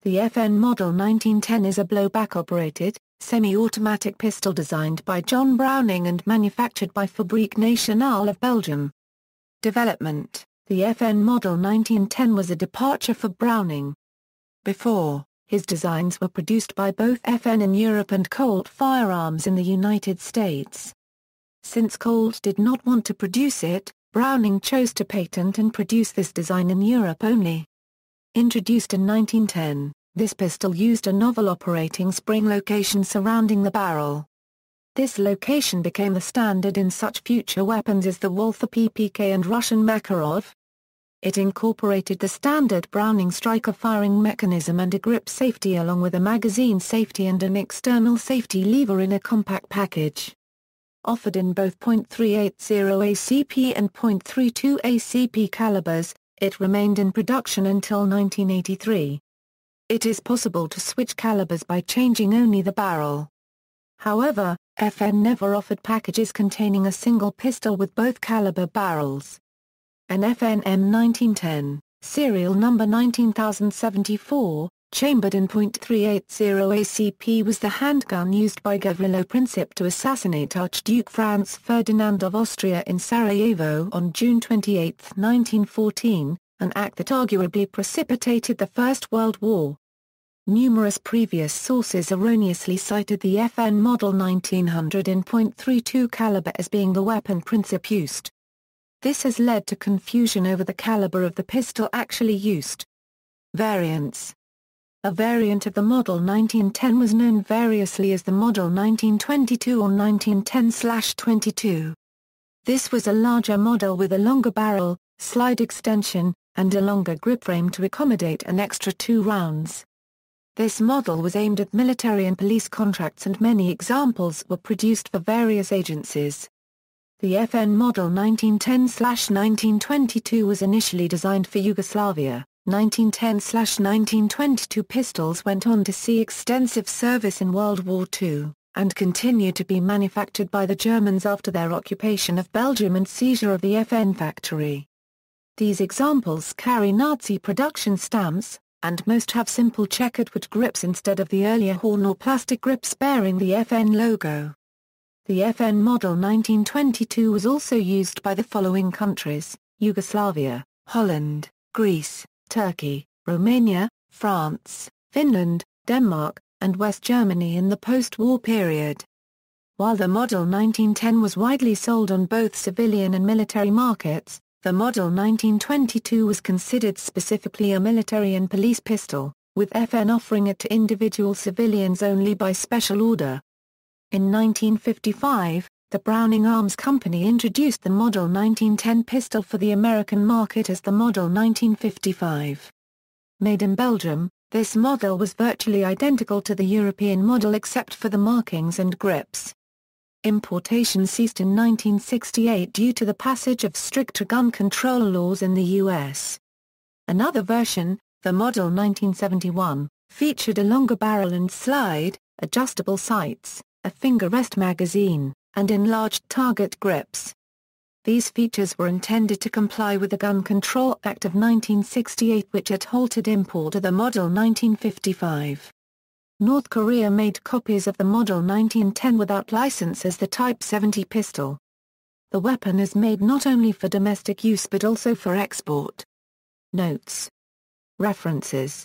The FN Model 1910 is a blowback-operated, semi-automatic pistol designed by John Browning and manufactured by Fabrique Nationale of Belgium. Development: the FN Model 1910 was a departure for Browning. Before, his designs were produced by both FN in Europe and Colt Firearms in the United States. Since Colt did not want to produce it, Browning chose to patent and produce this design in Europe only. Introduced in 1910, this pistol used a novel operating spring location surrounding the barrel. This location became the standard in such future weapons as the Walther PPK and Russian Makarov. It incorporated the standard Browning striker firing mechanism and a grip safety along with a magazine safety and an external safety lever in a compact package. Offered in both .380 ACP and .32 ACP calibers, it remained in production until 1983. It is possible to switch calibers by changing only the barrel. However, FN never offered packages containing a single pistol with both caliber barrels. An FN M1910, serial number 19074, chambered in .380 ACP was the handgun used by Gavrilo Princip to assassinate Archduke Franz Ferdinand of Austria in Sarajevo on June 28, 1914, an act that arguably precipitated the First World War. Numerous previous sources erroneously cited the FN Model 1900 in .32 caliber as being the weapon Princip used. This has led to confusion over the caliber of the pistol actually used. Variants: a variant of the Model 1910 was known variously as the Model 1922 or 1910/22. This was a larger model with a longer barrel, slide extension, and a longer grip frame to accommodate an extra 2 rounds. This model was aimed at military and police contracts and many examples were produced for various agencies. The FN Model 1910/1922 was initially designed for Yugoslavia. 1910/1922 pistols went on to see extensive service in World War II, and continued to be manufactured by the Germans after their occupation of Belgium and seizure of the FN factory. These examples carry Nazi production stamps, and most have simple checkered wood grips instead of the earlier horn or plastic grips bearing the FN logo. The FN Model 1922 was also used by the following countries: Yugoslavia, Holland, Greece, Turkey, Romania, France, Finland, Denmark, and West Germany in the post-war period. While the Model 1910 was widely sold on both civilian and military markets, the Model 1922 was considered specifically a military and police pistol, with FN offering it to individual civilians only by special order. In 1955, the Browning Arms Company introduced the Model 1910 pistol for the American market as the Model 1955. Made in Belgium, this model was virtually identical to the European model except for the markings and grips. Importation ceased in 1968 due to the passage of stricter gun control laws in the U.S. Another version, the Model 1971, featured a longer barrel and slide, adjustable sights, a finger rest magazine, and enlarged target grips. These features were intended to comply with the Gun Control Act of 1968 which had halted import of the Model 1955. North Korea made copies of the Model 1910 without license as the Type 70 pistol. The weapon is made not only for domestic use but also for export. Notes. References.